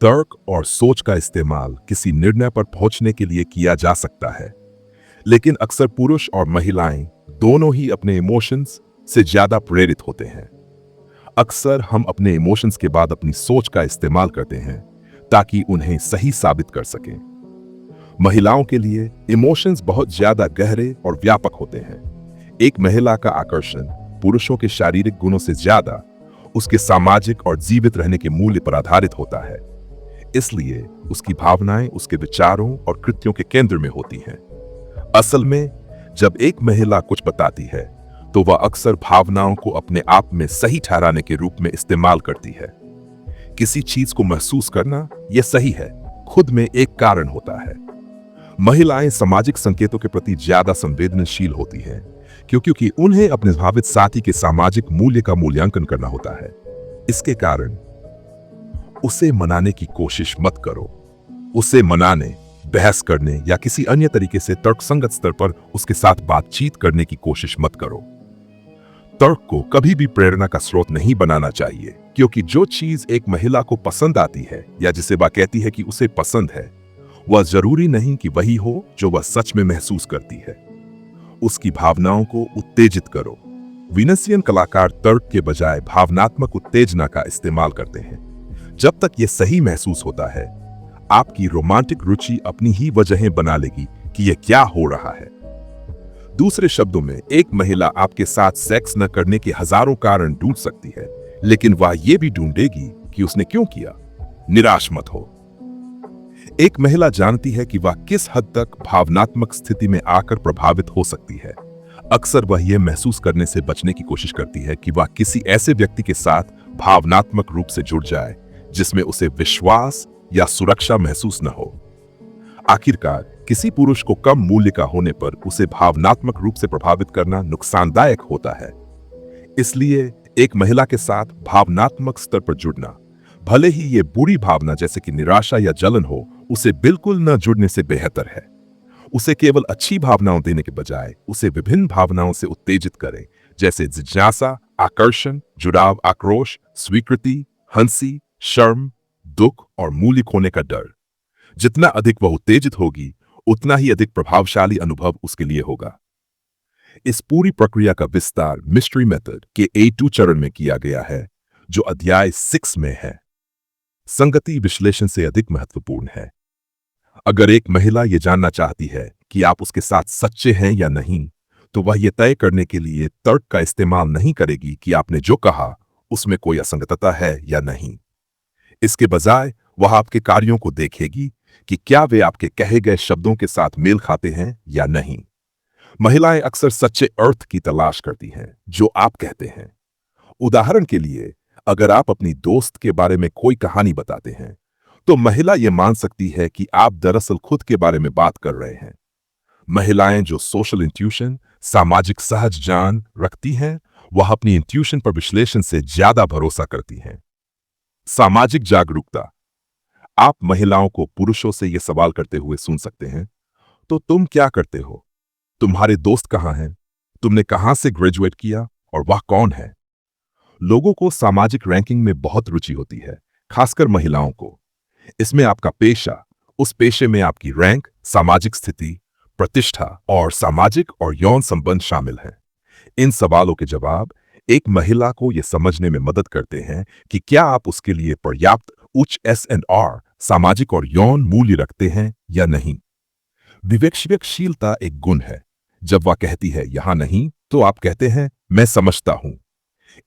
तर्क और सोच का इस्तेमाल किसी निर्णय पर पहुंचने के लिए किया जा सकता है, लेकिन अक्सर पुरुष और महिलाएं दोनों ही अपने इमोशंस से ज्यादा प्रेरित होते हैं। अक्सर हम अपने इमोशंस के बाद अपनी सोच का इस्तेमाल करते हैं ताकि उन्हें सही साबित कर सकें। महिलाओं के लिए इमोशंस बहुत ज्यादा गहरे और व्यापक होते हैं। एक महिला का आकर्षण पुरुषों के शारीरिक गुणों से ज्यादा उसके सामाजिक और जीवित रहने के मूल्य पर आधारित होता है। इसलिए उसकी भावनाएं उसके विचारों और कृत्यों के केंद्र में होती हैं। असल में जब एक महिला कुछ बताती है तो वह अक्सर भावनाओं को अपने आप में सही ठहराने के रूप में इस्तेमाल करती है। किसी चीज को महसूस करना यह सही है खुद में एक कारण होता है। महिलाएं सामाजिक संकेतों के प्रति ज्यादा संवेदनशील होती हैं क्योंकि उन्हें अपने भावित साथी के सामाजिक मूल्य का मूल्यांकन करना होता है। इसके कारण उसे मनाने की कोशिश मत करो। उसे मनाने, बहस करने या किसी अन्य तरीके से तर्कसंगत स्तर पर उसके साथ बातचीत करने की कोशिश मत करो। तर्क को कभी भी प्रेरणा का स्रोत नहीं बनाना चाहिए, क्योंकि जो चीज एक महिला को पसंद आती है या जिसे वह कहती है कि उसे पसंद है, वह जरूरी नहीं कि वही हो जो वह सच में महसूस करती है। उसकी भावनाओं को उत्तेजित करो। वीनसियन कलाकार तर्क के बजाय भावनात्मक उत्तेजना का इस्तेमाल करते हैं। जब तक यह सही महसूस होता है, आपकी रोमांटिक रुचि अपनी ही वजहें बना लेगी कि यह क्या हो रहा है। दूसरे शब्दों में, एक महिला आपके साथ सेक्स न करने के हजारों कारण ढूंढ सकती है, लेकिन वह यह भी ढूंढेगी कि उसने क्यों किया। निराश मत हो। एक महिला जानती है कि वह किस हद तक भावनात्मक स्थिति में आकर प्रभावित हो सकती है। अक्सर वह यह महसूस करने से बचने की कोशिश करती है कि वह किसी ऐसे व्यक्ति के साथ भावनात्मक रूप से जुड़ जाए जिसमें उसे विश्वास या सुरक्षा महसूस न हो। आखिरकार किसी पुरुष को कम मूल्य का होने पर उसे भावनात्मक रूप से प्रभावित करना नुकसानदायक होता है। इसलिए एक महिला के साथ भावनात्मक स्तर पर जुड़ना, भले ही ये बुरी भावना जैसे कि निराशा या जलन हो, उसे बिल्कुल न जुड़ने से बेहतर है। उसे केवल अच्छी भावनाओं देने के बजाय उसे विभिन्न भावनाओं से उत्तेजित करें, जैसे जिज्ञासा, आकर्षण, जुड़ाव, आक्रोश, स्वीकृति, हंसी, शर्म, दुख और मूल्य खोने का डर। जितना अधिक वह उत्तेजित होगी, उतना ही अधिक प्रभावशाली अनुभव उसके लिए होगा। इस पूरी प्रक्रिया का विस्तार मिस्ट्री मेथड के A2 चरण में किया गया है, जो अध्याय 6 में है। संगति विश्लेषण से अधिक महत्वपूर्ण है। अगर एक महिला यह जानना चाहती है कि आप उसके साथ सच्चे हैं या नहीं, तो वह यह तय करने के लिए तर्क का इस्तेमाल नहीं करेगी कि आपने जो कहा उसमें कोई असंगतता है या नहीं। इसके बजाय वह आपके कार्यों को देखेगी कि क्या वे आपके कहे गए शब्दों के साथ मेल खाते हैं या नहीं। महिलाएं अक्सर सच्चे अर्थ की तलाश करती हैं जो आप कहते हैं। उदाहरण के लिए, अगर आप अपनी दोस्त के बारे में कोई कहानी बताते हैं, तो महिला यह मान सकती है कि आप दरअसल खुद के बारे में बात कर रहे हैं। महिलाएं जो सोशल इंट्यूशन, सामाजिक सहज ज्ञान रखती हैं, वह अपनी इंट्यूशन पर विश्लेषण से ज्यादा भरोसा करती हैं। सामाजिक जागरूकता। आप महिलाओं को पुरुषों से यह सवाल करते हुए सुन सकते हैं, तो तुम क्या करते हो? तुम्हारे दोस्त कहाँ हैं? तुमने कहां से ग्रेजुएट किया और वह कौन है? लोगों को सामाजिक रैंकिंग में बहुत रुचि होती है, खासकर महिलाओं को। इसमें आपका पेशा, उस पेशे में आपकी रैंक, सामाजिक स्थिति, प्रतिष्ठा और सामाजिक और यौन संबंध शामिल हैं। इन सवालों के जवाब एक महिला को यह समझने में मदद करते हैं कि क्या आप उसके लिए पर्याप्त उच्च S&R, सामाजिक और यौन मूल्य रखते हैं या नहीं। विवेकशीलता एक गुण है। जब वह कहती है यहां नहीं, तो आप कहते हैं मैं समझता हूं।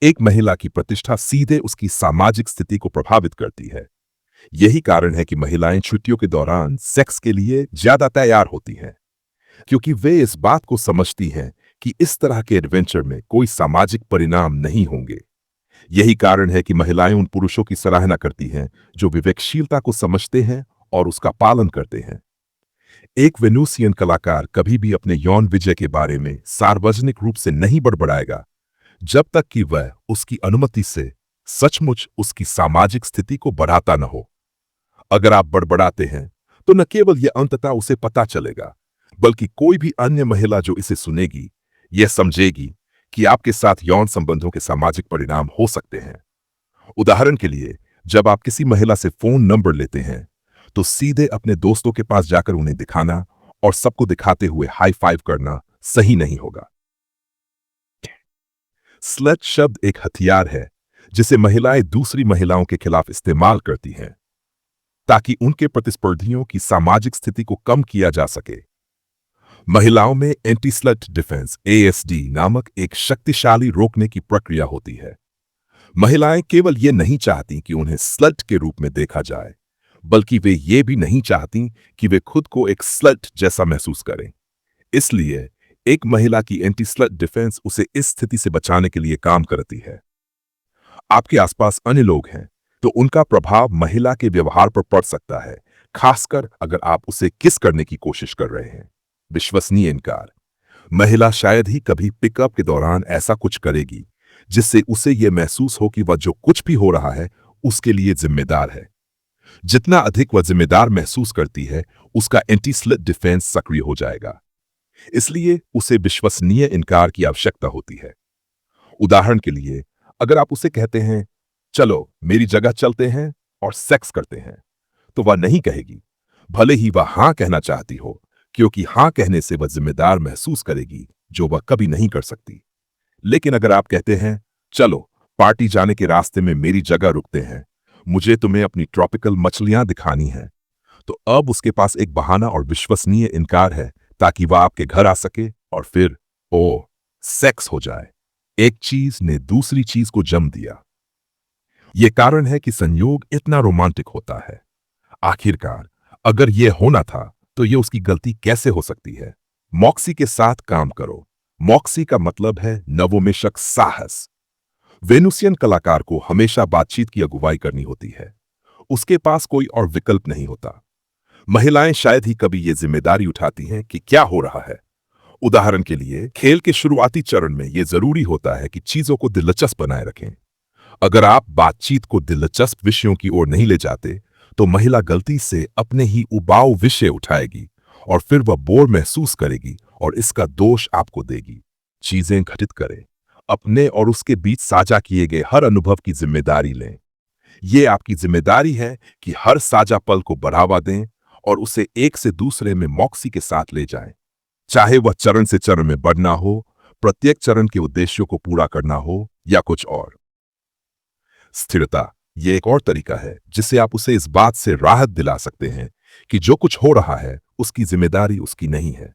एक महिला की प्रतिष्ठा सीधे उसकी सामाजिक स्थिति को प्रभावित करती है। यही कारण है कि महिलाएं छुट्टियों के दौरान सेक्स के लिए ज्यादा तैयार होती हैं, क्योंकि वे इस बात को समझती हैं कि इस तरह के एडवेंचर में कोई सामाजिक परिणाम नहीं होंगे। यही कारण है कि महिलाएं उन पुरुषों की सराहना करती हैं जो विवेकशीलता को समझते हैं और उसका पालन करते हैं। एक वेनुसियन कलाकार कभी भी अपने यौन विजय के बारे में सार्वजनिक रूप से नहीं बड़बड़ाएगा, जब तक कि वह उसकी अनुमति से सचमुच उसकी सामाजिक स्थिति को बढ़ाता न हो। अगर आप बड़बड़ाते हैं, तो न केवल यह अंततः उसे पता चलेगा, बल्कि कोई भी अन्य महिला जो इसे सुनेगी, यह समझेगी कि आपके साथ यौन संबंधों के सामाजिक परिणाम हो सकते हैं। उदाहरण के लिए, जब आप किसी महिला से फोन नंबर लेते हैं तो सीधे अपने दोस्तों के पास जाकर उन्हें दिखाना और सबको दिखाते हुए हाई फाइव करना सही नहीं होगा। स्लट शब्द एक हथियार है जिसे महिलाएं दूसरी महिलाओं के खिलाफ इस्तेमाल करती हैं ताकि उनके प्रतिस्पर्धियों की सामाजिक स्थिति को कम किया जा सके। महिलाओं में एंटी स्लट डिफेंस एएसडी नामक एक शक्तिशाली रोकने की प्रक्रिया होती है। महिलाएं केवल ये नहीं चाहती कि उन्हें स्लट के रूप में देखा जाए, बल्कि वे ये भी नहीं चाहती कि वे खुद को एक स्लट जैसा महसूस करें। इसलिए एक महिला की एंटी स्लट डिफेंस उसे इस स्थिति से बचाने के लिए काम करती है। आपके आसपास अन्य लोग हैं तो उनका प्रभाव महिला के व्यवहार पर पड़ सकता है, खासकर अगर आप उसे किस करने की कोशिश कर रहे हैं। विश्वसनीय इनकार। महिला शायद ही कभी पिकअप के दौरान ऐसा कुछ करेगी जिससे उसे यह महसूस हो कि वह जो कुछ भी हो रहा है उसके लिए जिम्मेदार है। जितना अधिक वह जिम्मेदार महसूस करती है, उसका एंटी स्लिट डिफेंस सक्रिय हो जाएगा। इसलिए उसे विश्वसनीय इनकार की आवश्यकता होती है। उदाहरण के लिए, अगर आप उसे कहते हैं, चलो मेरी जगह चलते हैं और सेक्स करते हैं, तो वह नहीं कहेगी, भले ही वह हां कहना चाहती हो, क्योंकि हां कहने से वह जिम्मेदार महसूस करेगी, जो वह कभी नहीं कर सकती। लेकिन अगर आप कहते हैं, चलो पार्टी जाने के रास्ते में मेरी जगह रुकते हैं, मुझे तुम्हें अपनी ट्रॉपिकल मछलियां दिखानी हैं, तो अब उसके पास एक बहाना और विश्वसनीय इनकार है ताकि वह आपके घर आ सके और फिर सेक्स हो जाए। एक चीज ने दूसरी चीज को जन्म दिया। यह कारण है कि संयोग इतना रोमांटिक होता है। आखिरकार अगर यह होना था तो यह उसकी गलती कैसे हो सकती है? मॉक्सी के साथ काम करो। मॉक्सी का मतलब है नवोन्मेषक साहस। वेनुसियन कलाकार को हमेशा बातचीत की अगुवाई करनी होती है। उसके पास कोई और विकल्प नहीं होता। महिलाएं शायद ही कभी यह जिम्मेदारी उठाती हैं कि क्या हो रहा है। उदाहरण के लिए, खेल के शुरुआती चरण में यह जरूरी होता है कि चीजों को दिलचस्प बनाए रखें। अगर आप बातचीत को दिलचस्प विषयों की ओर नहीं ले जाते, तो महिला गलती से अपने ही उबाऊ विषय उठाएगी और फिर वह बोर महसूस करेगी और इसका दोष आपको देगी। चीजें घटित करें। अपने और उसके बीच साझा किए गए हर अनुभव की जिम्मेदारी लें। यह आपकी जिम्मेदारी है कि हर साझा पल को बढ़ावा दें और उसे एक से दूसरे में मॉक्सी के साथ ले जाएं। चाहे वह चरण से चरण में बढ़ना हो, प्रत्येक चरण के उद्देश्यों को पूरा करना हो या कुछ और। स्थिरता यह एक और तरीका है जिससे आप उसे इस बात से राहत दिला सकते हैं कि जो कुछ हो रहा है उसकी जिम्मेदारी उसकी नहीं है।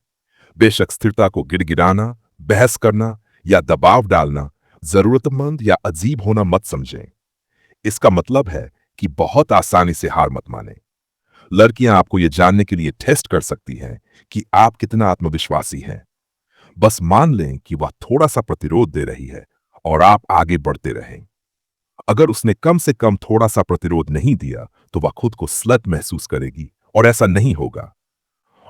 बेशक स्थिरता को गिड़गिड़ाना, बहस करना या दबाव डालना जरूरतमंद या अजीब होना मत समझें। इसका मतलब है कि बहुत आसानी से हार मत मानें। लड़कियां आपको यह जानने के लिए टेस्ट कर सकती हैं कि आप कितना आत्मविश्वासी हैं। बस मान लें कि वह थोड़ा सा प्रतिरोध दे रही है और आप आगे बढ़ते रहें। अगर उसने कम से कम थोड़ा सा प्रतिरोध नहीं दिया तो वह खुद को स्लट महसूस करेगी और ऐसा नहीं होगा।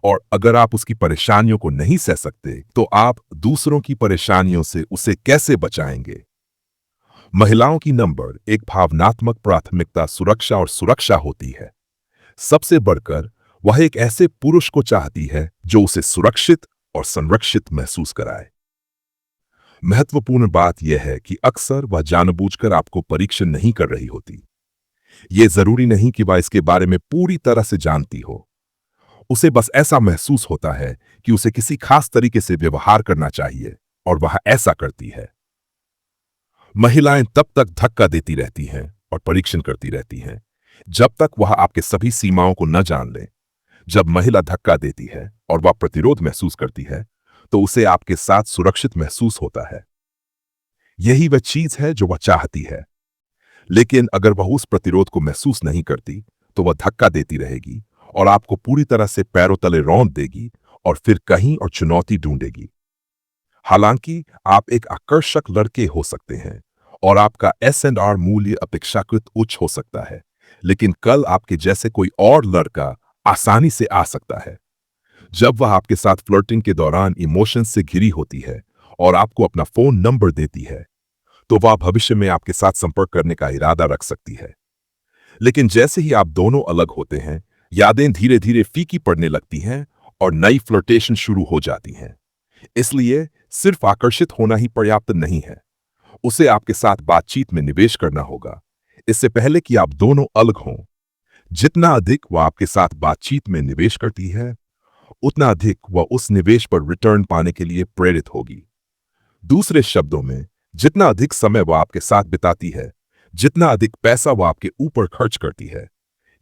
और अगर आप उसकी परेशानियों को नहीं सह सकते तो आप दूसरों की परेशानियों से उसे कैसे बचाएंगे? महिलाओं की नंबर एक भावनात्मक प्राथमिकता सुरक्षा और सुरक्षा होती है। सबसे बढ़कर वह एक ऐसे पुरुष को चाहती है जो उसे सुरक्षित और संरक्षित महसूस कराए। महत्वपूर्ण बात यह है कि अक्सर वह जानबूझकर आपको परीक्षण नहीं कर रही होती। यह जरूरी नहीं कि वह इसके बारे में पूरी तरह से जानती हो। उसे बस ऐसा महसूस होता है कि उसे किसी खास तरीके से व्यवहार करना चाहिए और वह ऐसा करती है। महिलाएं तब तक धक्का देती रहती हैं और परीक्षण करती रहती हैं जब तक वह आपके सभी सीमाओं को न जान ले। जब महिला धक्का देती है और वह प्रतिरोध महसूस करती है तो उसे आपके साथ सुरक्षित महसूस होता है। यही वह चीज है जो वह चाहती है। लेकिन अगर वह उस प्रतिरोध को महसूस नहीं करती तो वह धक्का देती रहेगी और आपको पूरी तरह से पैरों तले रौंद देगी और फिर कहीं और चुनौती ढूंढेगी। हालांकि आप एक आकर्षक लड़के हो सकते हैं और आपका S&R मूल्य अपेक्षाकृत उच्च हो सकता है, लेकिन कल आपके जैसे कोई और लड़का आसानी से आ सकता है। जब वह आपके साथ फ्लर्टिंग के दौरान इमोशंस से घिरी होती है और आपको अपना फोन नंबर देती है, तो वह भविष्य में आपके साथ संपर्क करने का इरादा रख सकती है। लेकिन जैसे ही आप दोनों अलग होते हैं, यादें धीरे धीरे फीकी पड़ने लगती हैं और नई फ्लर्टेशन शुरू हो जाती हैं। इसलिए सिर्फ आकर्षित होना ही पर्याप्त नहीं है, उसे आपके साथ बातचीत में निवेश करना होगा। इससे पहले कि आप दोनों अलग हों, जितना अधिक वह आपके साथ बातचीत में निवेश करती है, उतना अधिक वह उस निवेश पर रिटर्न पाने के लिए प्रेरित होगी। दूसरे शब्दों में, जितना अधिक समय वह आपके साथ बिताती है, जितना अधिक पैसा वह आपके ऊपर खर्च करती है,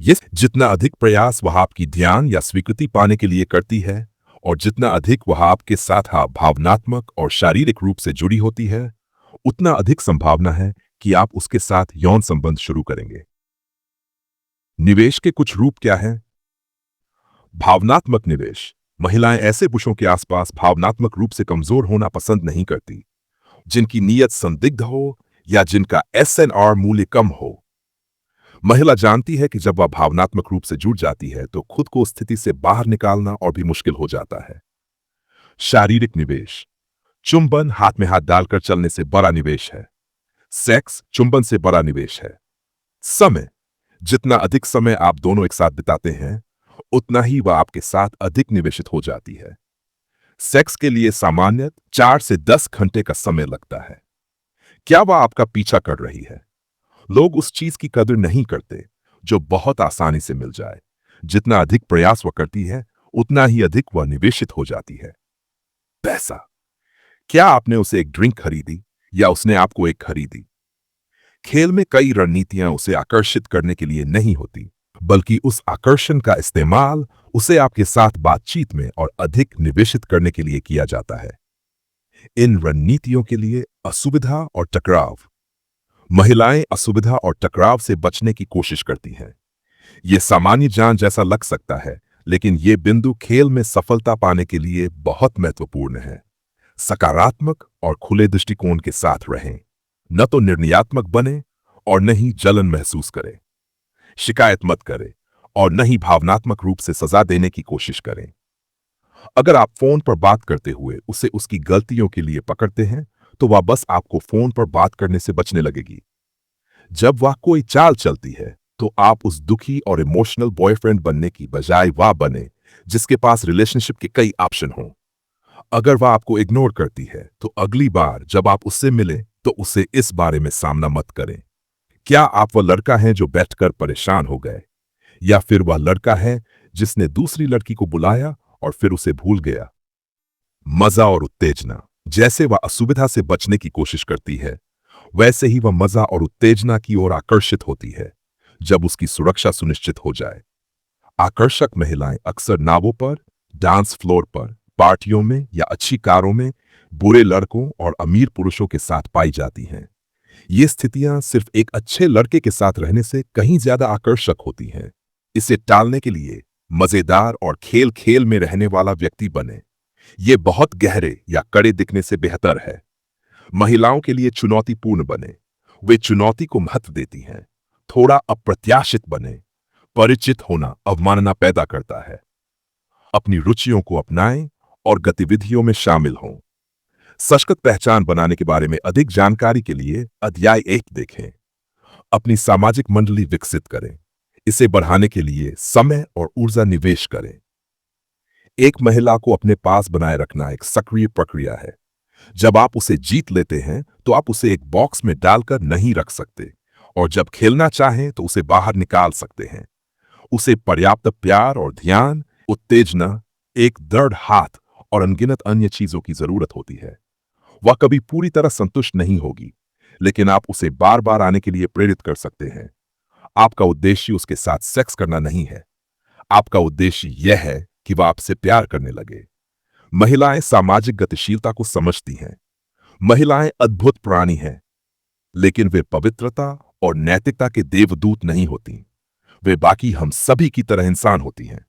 ये जितना अधिक प्रयास वह आपकी ध्यान या स्वीकृति पाने के लिए करती है, और जितना अधिक वह आपके साथ भावनात्मक और शारीरिक रूप से जुड़ी होती है, उतना अधिक संभावना है कि आप उसके साथ यौन संबंध शुरू करेंगे। निवेश के कुछ रूप क्या हैं? भावनात्मक निवेश। महिलाएं ऐसे पुरुषों के आसपास भावनात्मक रूप से कमजोर होना पसंद नहीं करती, जिनकी नीयत संदिग्ध हो या जिनका SNR मूल्य कम हो। महिला जानती है कि जब वह भावनात्मक रूप से जुड़ जाती है तो खुद को स्थिति से बाहर निकालना और भी मुश्किल हो जाता है। शारीरिक निवेश। चुंबन हाथ में हाथ डालकर चलने से बड़ा निवेश है। सेक्स चुंबन से बड़ा निवेश है। समय। जितना अधिक समय आप दोनों एक साथ बिताते हैं, उतना ही वह आपके साथ अधिक निवेशित हो जाती है। सेक्स के लिए सामान्य 4 से 10 घंटे का समय लगता है। क्या वह आपका पीछा कर रही है? लोग उस चीज की कदर नहीं करते जो बहुत आसानी से मिल जाए। जितना अधिक प्रयास वह करती है, उतना ही अधिक वह निवेशित हो जाती है। पैसा। क्या आपने उसे एक ड्रिंक खरीदी या उसने आपको एक खरीदी? खेल में कई रणनीतियां उसे आकर्षित करने के लिए नहीं होती, बल्कि उस आकर्षण का इस्तेमाल उसे आपके साथ बातचीत में और अधिक निवेशित करने के लिए किया जाता है। इन रणनीतियों के लिए असुविधा और टकराव। महिलाएं असुविधा और टकराव से बचने की कोशिश करती हैं। यह सामान्य जान जैसा लग सकता है, लेकिन यह बिंदु खेल में सफलता पाने के लिए बहुत महत्वपूर्ण है। सकारात्मक और खुले दृष्टिकोण के साथ रहें, न तो निर्णयात्मक बने और न ही जलन महसूस करें। शिकायत मत करें और न ही भावनात्मक रूप से सजा देने की कोशिश करें। अगर आप फोन पर बात करते हुए उसे उसकी गलतियों के लिए पकड़ते हैं, तो वह बस आपको फोन पर बात करने से बचने लगेगी। जब वह कोई चाल चलती है, तो आप उस दुखी और इमोशनल बॉयफ्रेंड बनने की बजाय वह बने जिसके पास रिलेशनशिप के कई ऑप्शन हों। अगर वह आपको इग्नोर करती है, तो अगली बार जब आप उससे मिलें तो उसे इस बारे में सामना मत करें। क्या आप वह लड़का हैं जो बैठकर परेशान हो गए, या फिर वह लड़का है जिसने दूसरी लड़की को बुलाया और फिर उसे भूल गया? मजा और उत्तेजना। जैसे वह असुविधा से बचने की कोशिश करती है, वैसे ही वह मजा और उत्तेजना की ओर आकर्षित होती है जब उसकी सुरक्षा सुनिश्चित हो जाए। आकर्षक महिलाएं अक्सर नावों पर, डांस फ्लोर पर, पार्टियों में या अच्छी कारों में बुरे लड़कों और अमीर पुरुषों के साथ पाई जाती हैं। ये स्थितियां सिर्फ एक अच्छे लड़के के साथ रहने से कहीं ज्यादा आकर्षक होती हैं। इसे टालने के लिए मजेदार और खेल खेल में रहने वाला व्यक्ति बने। ये बहुत गहरे या कड़े दिखने से बेहतर है। महिलाओं के लिए चुनौतीपूर्ण बने। वे चुनौती को महत्व देती हैं। थोड़ा अप्रत्याशित बने। परिचित होना अवमानना पैदा करता है। अपनी रुचियों को अपनाएं और गतिविधियों में शामिल हों। सशक्त पहचान बनाने के बारे में अधिक जानकारी के लिए अध्याय 1 देखें। अपनी सामाजिक मंडली विकसित करें। इसे बढ़ाने के लिए समय और ऊर्जा निवेश करें। एक महिला को अपने पास बनाए रखना एक सक्रिय प्रक्रिया है। जब आप उसे जीत लेते हैं, तो आप उसे एक बॉक्स में डालकर नहीं रख सकते, और जब खेलना चाहें तो उसे बाहर निकाल सकते हैं। उसे पर्याप्त प्यार और ध्यान, उत्तेजना, एक दृढ़ हाथ और अनगिनत अन्य चीजों की जरूरत होती है। वह कभी पूरी तरह संतुष्ट नहीं होगी, लेकिन आप उसे बार बार आने के लिए प्रेरित कर सकते हैं। आपका उद्देश्य उसके साथ सेक्स करना नहीं है। आपका उद्देश्य यह है कि वह आपसे प्यार करने लगे। महिलाएं सामाजिक गतिशीलता को समझती हैं। महिलाएं अद्भुत प्राणी हैं, लेकिन वे पवित्रता और नैतिकता के देवदूत नहीं होती। वे बाकी हम सभी की तरह इंसान होती हैं।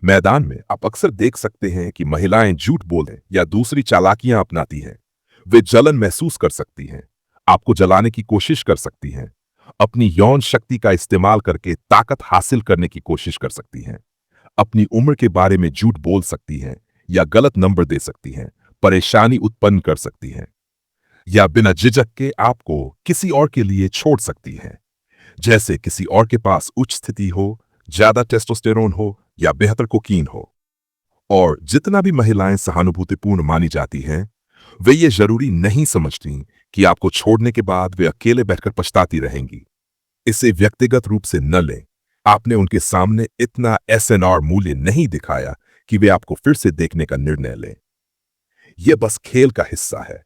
मैदान में आप अक्सर देख सकते हैं कि महिलाएं झूठ बोलें या दूसरी चालाकियां अपनाती हैं। वे जलन महसूस कर सकती हैं, आपको जलाने की कोशिश कर सकती हैं, अपनी यौन शक्ति का इस्तेमाल करके ताकत हासिल करने की कोशिश कर सकती हैं, अपनी उम्र के बारे में झूठ बोल सकती हैं या गलत नंबर दे सकती हैं, परेशानी उत्पन्न कर सकती हैं, या बिना झिझक के आपको किसी और के लिए छोड़ सकती हैं, जैसे किसी और के पास उच्च स्थिति हो, ज्यादा टेस्टोस्टेरोन हो या बेहतर कोकीन हो। और जितना भी महिलाएं सहानुभूतिपूर्ण मानी जाती हैं, वे ये जरूरी नहीं समझती कि आपको छोड़ने के बाद वे अकेले बैठकर पछताती रहेंगी। इसे व्यक्तिगत रूप से न लें। आपने उनके सामने इतना एसएनआर मूल्य नहीं दिखाया कि वे आपको फिर से देखने का निर्णय लें। यह बस खेल का हिस्सा है।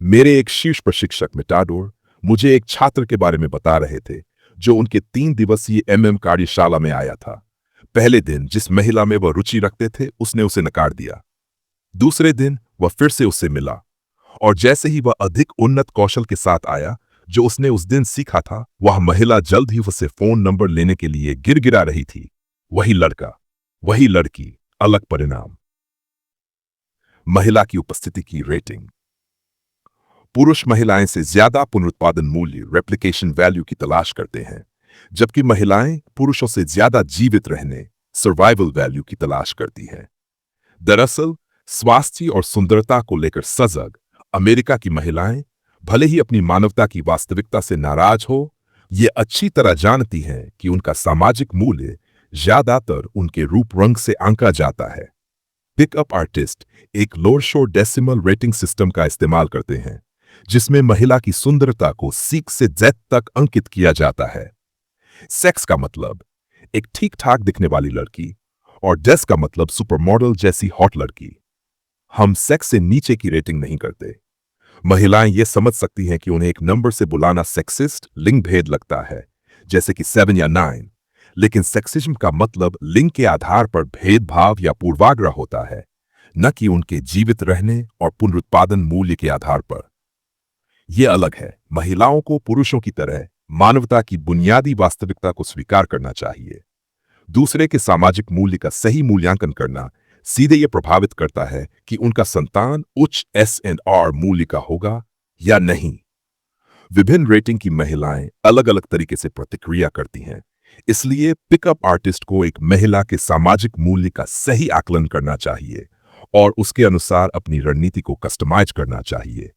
मेरे एक शीर्ष प्रशिक्षक मेटाडोर मुझे एक छात्र के बारे में बता रहे थे जो उनके 3 दिवसीय एमएम कार्यशाला में आया था। पहले दिन जिस महिला में वह रुचि रखते थे उसने उसे नकार दिया। दूसरे दिन वह फिर से उससे मिला और जैसे ही वह अधिक उन्नत कौशल के साथ आया जो उसने उस दिन सीखा था, वह महिला जल्द ही उससे फोन नंबर लेने के लिए गिड़गिड़ा रही थी। वही लड़का, वही लड़की, अलग परिणाम। महिला की उपस्थिति की रेटिंग। पुरुष महिलाएं से ज्यादा पुनरुत्पादन मूल्य रेप्लिकेशन वैल्यू की तलाश करते हैं, जबकि महिलाएं पुरुषों से ज्यादा जीवित रहने सर्वाइवल वैल्यू की तलाश करती हैं। दरअसल स्वास्थ्य और सुंदरता को लेकर सजग अमेरिका की महिलाएं भले ही अपनी मानवता की वास्तविकता से नाराज हो, ये अच्छी तरह जानती हैं कि उनका सामाजिक मूल्य ज्यादातर उनके रूप रंग से आंका जाता है। पिकअप आर्टिस्ट एक लोअर शोर डेसिमल रेटिंग सिस्टम का इस्तेमाल करते हैं, जिसमें महिला की सुंदरता को 6 से Z तक अंकित किया जाता है। सेक्स का मतलब एक ठीक ठाक दिखने वाली लड़की और डेस का मतलब सुपरमॉडल जैसी हॉट लड़की। हम सेक्स से नीचे की रेटिंग नहीं करते। महिलाएं ये समझ सकती हैं कि उन्हें एक नंबर से बुलाना सेक्सिस्ट लिंग भेद लगता है, जैसे कि 7 या 9, लेकिन सेक्सिज्म का मतलब लिंग के आधार पर भेदभाव या पूर्वाग्रह होता है, न कि उनके जीवित रहने और पुनरुत्पादन मूल्य के आधार पर। यह अलग है। महिलाओं को पुरुषों की तरह मानवता की बुनियादी वास्तविकता को स्वीकार करना चाहिए। दूसरे के सामाजिक मूल्य का सही मूल्यांकन करना सीधे यह प्रभावित करता है कि उनका संतान उच्च एसएनआर मूल्य का होगा या नहीं। विभिन्न रेटिंग की महिलाएं अलग अलग तरीके से प्रतिक्रिया करती हैं, इसलिए पिकअप आर्टिस्ट को एक महिला के सामाजिक मूल्य का सही आकलन करना चाहिए और उसके अनुसार अपनी रणनीति को कस्टमाइज करना चाहिए।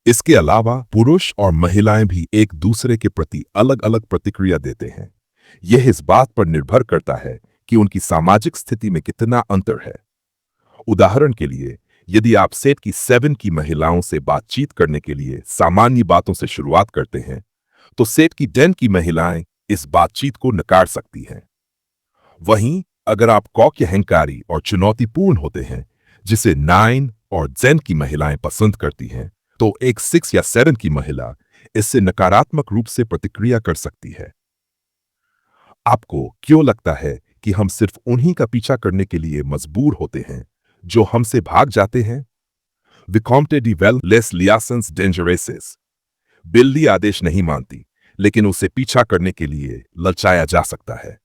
इसके अलावा पुरुष और महिलाएं भी एक दूसरे के प्रति अलग अलग प्रतिक्रिया देते हैं। यह इस बात पर निर्भर करता है कि उनकी सामाजिक स्थिति में कितना अंतर है। उदाहरण के लिए, यदि आप सेट की 7 की महिलाओं से बातचीत करने के लिए सामान्य बातों से शुरुआत करते हैं, तो सेट की 10 की महिलाएं इस बातचीत को नकार सकती हैं। वहीं अगर आप कौक अहंकारी और चुनौतीपूर्ण होते हैं, जिसे 9 और 10 की महिलाएं पसंद करती हैं, तो एक 6 या 7 की महिला इससे नकारात्मक रूप से प्रतिक्रिया कर सकती है। आपको क्यों लगता है कि हम सिर्फ उन्हीं का पीछा करने के लिए मजबूर होते हैं जो हमसे भाग जाते हैं? विकॉम्टे डी वेल लेस लियासेंस डेंजरेसिस। बिल्ली आदेश नहीं मानती, लेकिन उसे पीछा करने के लिए ललचाया जा सकता है।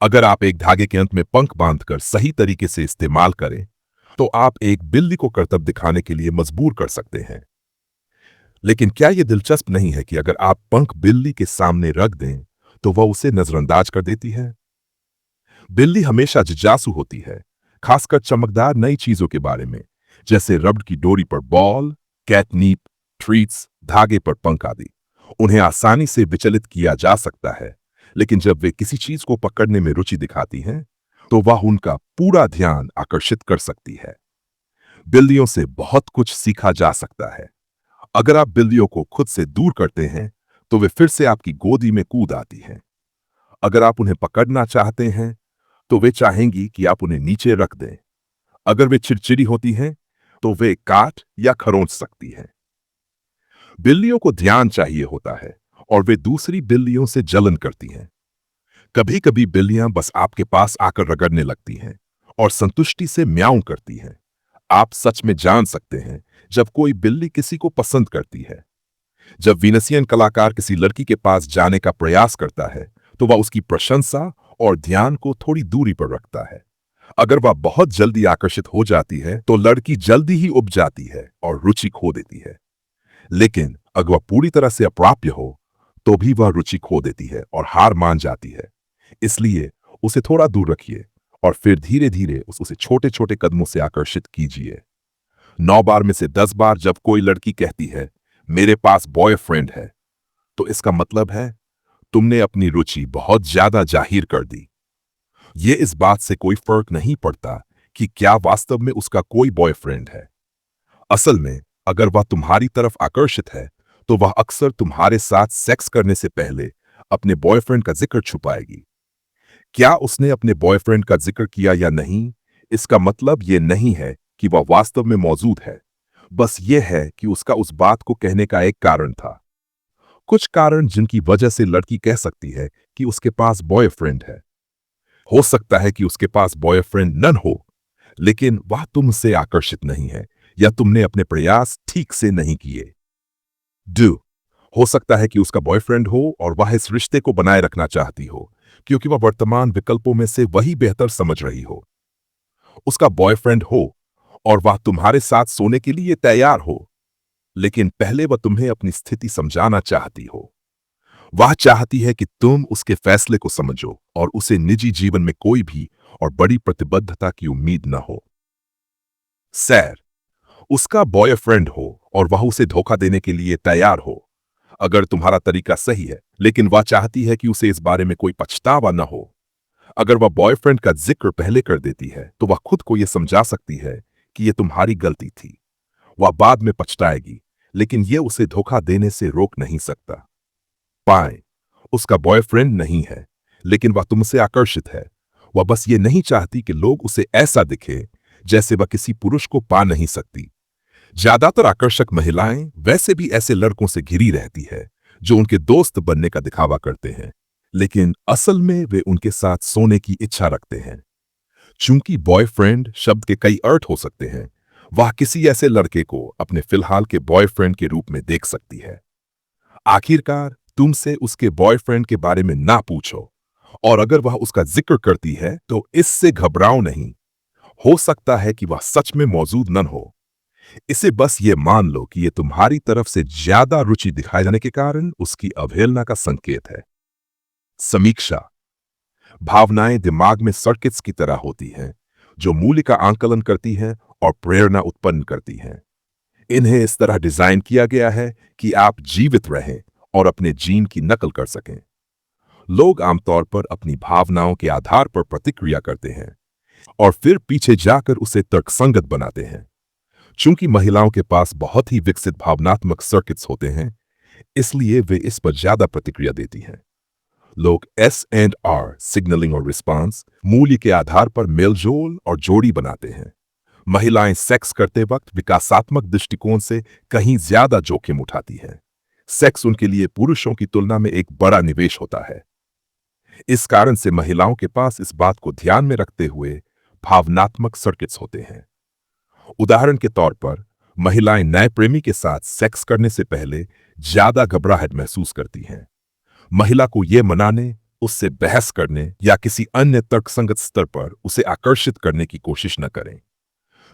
अगर आप एक धागे के अंत में पंख बांधकर सही तरीके से इस्तेमाल करें, तो आप एक बिल्ली को करतब दिखाने के लिए मजबूर कर सकते हैं। लेकिन क्या यह दिलचस्प नहीं है कि अगर आप पंख बिल्ली के सामने रख दें, तो वह उसे नजरअंदाज कर देती है? बिल्ली हमेशा जिज्ञासु होती है, खासकर चमकदार नई चीजों के बारे में, जैसे रबड़ की डोरी पर बॉल, कैटनीप, ट्रीट्स, धागे पर पंख आदि। उन्हें आसानी से विचलित किया जा सकता है, लेकिन जब वे किसी चीज को पकड़ने में रुचि दिखाती हैं, तो वह उनका पूरा ध्यान आकर्षित कर सकती है। बिल्लियों से बहुत कुछ सीखा जा सकता है। अगर आप बिल्लियों को खुद से दूर करते हैं, तो वे फिर से आपकी गोदी में कूद आती हैं। अगर आप उन्हें पकड़ना चाहते हैं, तो वे चाहेंगी कि आप उन्हें नीचे रख दें। अगर वे चिड़चिड़ी होती हैं, तो वे काट या खरोंच सकती हैं। बिल्लियों को ध्यान चाहिए होता है और वे दूसरी बिल्लियों से जलन करती हैं। कभी कभी बिल्लियां बस आपके पास आकर रगड़ने लगती हैं और संतुष्टि से म्याऊं करती हैं। आप सच में जान सकते हैं जब कोई बिल्ली किसी को पसंद करती है। जब वीनसियन कलाकार किसी लड़की के पास जाने का प्रयास करता है, तो वह उसकी प्रशंसा और ध्यान को थोड़ी दूरी पर रखता है। अगर वह बहुत जल्दी आकर्षित हो जाती है, तो लड़की जल्दी ही उब जाती है और रुचि खो देती है। लेकिन अगर वह पूरी तरह से अप्राप्य हो, तो भी वह रुचि खो देती है और हार मान जाती है। इसलिए उसे थोड़ा दूर रखिए और फिर धीरे धीरे उसे छोटे छोटे कदमों से आकर्षित कीजिए। 9 बार में से 10 बार जब कोई लड़की कहती है, मेरे पास बॉयफ्रेंड है, तो इसका मतलब है तुमने अपनी रुचि बहुत ज्यादा जाहिर कर दी। ये इस बात से कोई फर्क नहीं पड़ता कि क्या वास्तव में उसका कोई बॉयफ्रेंड है। असल में अगर वह तुम्हारी तरफ आकर्षित है तो वह अक्सर तुम्हारे साथ सेक्स करने से पहले अपने बॉयफ्रेंड का जिक्र छुपाएगी। क्या उसने अपने बॉयफ्रेंड का जिक्र किया या नहीं, इसका मतलब यह नहीं है कि वह वास्तव में मौजूद है। बस यह है कि उसका उस बात को कहने का एक कारण था। कुछ कारण जिनकी वजह से लड़की कह सकती है कि उसके पास बॉयफ्रेंड है। हो सकता है कि उसके पास बॉयफ्रेंड नन हो, लेकिन वह तुमसे आकर्षित नहीं है या तुमने अपने प्रयास ठीक से नहीं किए। डू हो सकता है कि उसका बॉयफ्रेंड हो और वह इस रिश्ते को बनाए रखना चाहती हो क्योंकि वह वर्तमान विकल्पों में से वही बेहतर समझ रही हो। उसका बॉयफ्रेंड हो और वह तुम्हारे साथ सोने के लिए तैयार हो, लेकिन पहले वह तुम्हें अपनी स्थिति समझाना चाहती हो। वह चाहती है कि तुम उसके फैसले को समझो और उसे निजी जीवन में कोई भी और बड़ी प्रतिबद्धता की उम्मीद न हो। सैर उसका बॉयफ्रेंड हो और वह उसे धोखा देने के लिए तैयार हो। अगर तुम्हारा तरीका सही है, लेकिन वह चाहती है कि उसे इस बारे में कोई पछतावा न हो। अगर वह बॉयफ्रेंड का जिक्र पहले कर देती है तो वह खुद को यह समझा सकती है कि यह तुम्हारी गलती थी। वह बाद में पछताएगी, लेकिन यह उसे धोखा देने से रोक नहीं सकता। पाएं, उसका बॉयफ्रेंड नहीं है, लेकिन वह तुमसे आकर्षित है। वह बस ये नहीं चाहती कि लोग उसे ऐसा दिखे जैसे वह किसी पुरुष को पा नहीं सकती। ज्यादातर आकर्षक महिलाएं वैसे भी ऐसे लड़कों से घिरी रहती है जो उनके दोस्त बनने का दिखावा करते हैं, लेकिन असल में वे उनके साथ सोने की इच्छा रखते हैं। चूंकि बॉयफ्रेंड शब्द के कई अर्थ हो सकते हैं, वह किसी ऐसे लड़के को अपने फिलहाल के बॉयफ्रेंड के रूप में देख सकती है। आखिरकार तुमसे उसके बॉयफ्रेंड के बारे में ना पूछो, और अगर वह उसका जिक्र करती है तो इससे घबराओ नहीं। हो सकता है कि वह सच में मौजूद न हो। इसे बस ये मान लो कि यह तुम्हारी तरफ से ज्यादा रुचि दिखाए जाने के कारण उसकी अवहेलना का संकेत है। समीक्षा। भावनाएं दिमाग में सर्किट्स की तरह होती हैं जो मूल्य का आंकलन करती हैं और प्रेरणा उत्पन्न करती हैं। इन्हें इस तरह डिजाइन किया गया है कि आप जीवित रहें और अपने जीन की नकल कर सकें। लोग आमतौर पर अपनी भावनाओं के आधार पर प्रतिक्रिया करते हैं और फिर पीछे जाकर उसे तर्कसंगत बनाते हैं। चूंकि महिलाओं के पास बहुत ही विकसित भावनात्मक सर्किट्स होते हैं, इसलिए वे इस पर ज्यादा प्रतिक्रिया देती हैं। लोग S&R सिग्नलिंग और रिस्पांस मूल्य के आधार पर मेलजोल और जोड़ी बनाते हैं। महिलाएं सेक्स करते वक्त विकासात्मक दृष्टिकोण से कहीं ज्यादा जोखिम उठाती हैं। सेक्स उनके लिए पुरुषों की तुलना में एक बड़ा निवेश होता है। इस कारण से महिलाओं के पास इस बात को ध्यान में रखते हुए भावनात्मक सर्किट्स होते हैं। उदाहरण के तौर पर, महिलाएं नए प्रेमी के साथ सेक्स करने से पहले ज्यादा घबराहट महसूस करती हैं। महिला को यह मनाने, उससे बहस करने या किसी अन्य तर्कसंगत स्तर पर उसे आकर्षित करने की कोशिश न करें।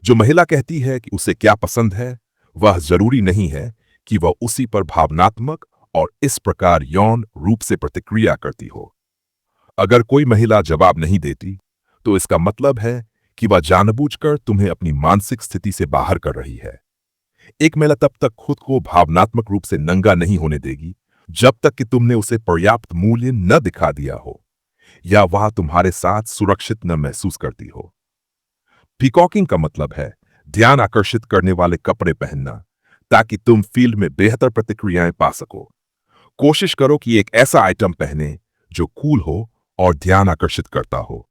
जो महिला कहती है कि उसे क्या पसंद है, वह जरूरी नहीं है कि वह उसी पर भावनात्मक और इस प्रकार यौन रूप से प्रतिक्रिया करती हो। अगर कोई महिला जवाब नहीं देती, तो इसका मतलब है कि वह जानबूझकर तुम्हें अपनी मानसिक स्थिति से बाहर कर रही है। एक महिला तब तक खुद को भावनात्मक रूप से नंगा नहीं होने देगी जब तक कि तुमने उसे पर्याप्त मूल्य न दिखा दिया हो या वह तुम्हारे साथ सुरक्षित न महसूस करती हो। पीकॉकिंग का मतलब है ध्यान आकर्षित करने वाले कपड़े पहनना ताकि तुम फील्ड में बेहतर प्रतिक्रियाएं पा सको। कोशिश करो कि एक ऐसा आइटम पहने जो कूल हो और ध्यान आकर्षित करता हो।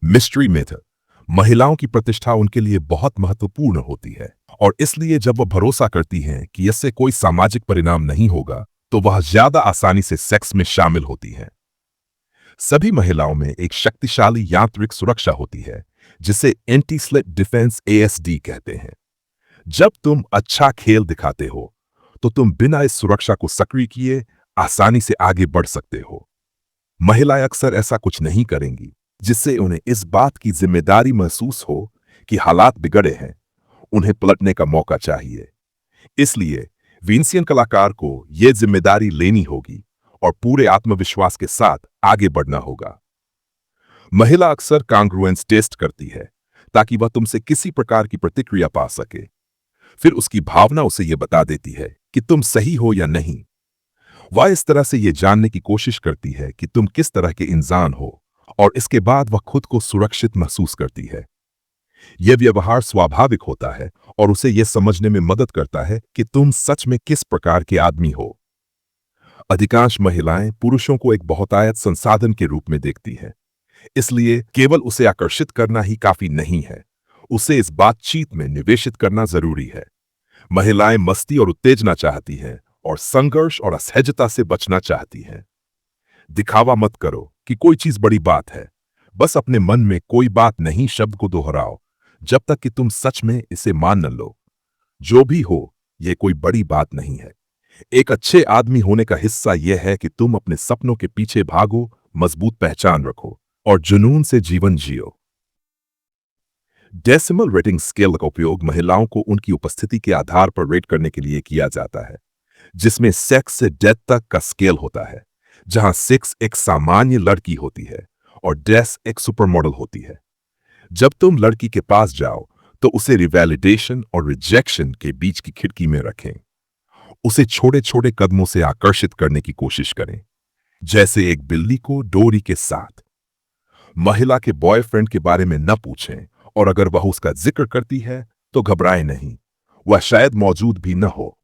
Mystery method. महिलाओं की प्रतिष्ठा उनके लिए बहुत महत्वपूर्ण होती है और इसलिए जब वह भरोसा करती हैं कि इससे कोई सामाजिक परिणाम नहीं होगा, तो वह ज्यादा आसानी से सेक्स में शामिल होती हैं। सभी महिलाओं में एक शक्तिशाली यांत्रिक सुरक्षा होती है जिसे एंटी स्लिप डिफेंस ASD कहते हैं। जब तुम अच्छा खेल दिखाते हो तो तुम बिना इस सुरक्षा को सक्रिय किए आसानी से आगे बढ़ सकते हो। महिलाएं अक्सर ऐसा कुछ नहीं करेंगी जिससे उन्हें इस बात की जिम्मेदारी महसूस हो कि हालात बिगड़े हैं, उन्हें पलटने का मौका चाहिए। इसलिए विंसियन कलाकार को यह जिम्मेदारी लेनी होगी और पूरे आत्मविश्वास के साथ आगे बढ़ना होगा। महिला अक्सर कांग्रुएंस टेस्ट करती है ताकि वह तुमसे किसी प्रकार की प्रतिक्रिया पा सके। फिर उसकी भावना उसे यह बता देती है कि तुम सही हो या नहीं। वह इस तरह से यह जानने की कोशिश करती है कि तुम किस तरह के इंसान हो और इसके बाद वह खुद को सुरक्षित महसूस करती है। यह व्यवहार स्वाभाविक होता है और उसे यह समझने में मदद करता है कि तुम सच में किस प्रकार के आदमी हो। अधिकांश महिलाएं पुरुषों को एक बहुतायत संसाधन के रूप में देखती हैं, इसलिए केवल उसे आकर्षित करना ही काफी नहीं है, उसे इस बातचीत में निवेशित करना जरूरी है। महिलाएं मस्ती और उत्तेजना चाहती हैं और संघर्ष और असहजता से बचना चाहती हैं। दिखावा मत करो कि कोई चीज बड़ी बात है। बस अपने मन में कोई बात नहीं शब्द को दोहराओ जब तक कि तुम सच में इसे मान न लो। जो भी हो, यह कोई बड़ी बात नहीं है। एक अच्छे आदमी होने का हिस्सा यह है कि तुम अपने सपनों के पीछे भागो, मजबूत पहचान रखो और जुनून से जीवन जियो। डेसिमल रेटिंग स्केल का उपयोग महिलाओं को उनकी उपस्थिति के आधार पर रेट करने के लिए किया जाता है, जिसमें सेक्स से डेथ तक का स्केल होता है, जहां 6 एक सामान्य लड़की होती है और डेस एक सुपरमॉडल होती है। जब तुम लड़की के पास जाओ तो उसे रिवैलिडेशन और रिजेक्शन के बीच की खिड़की में रखें। उसे छोटे छोटे कदमों से आकर्षित करने की कोशिश करें, जैसे एक बिल्ली को डोरी के साथ। महिला के बॉयफ्रेंड के बारे में न पूछें और अगर वह उसका जिक्र करती है तो घबराएं नहीं, वह शायद मौजूद भी न हो।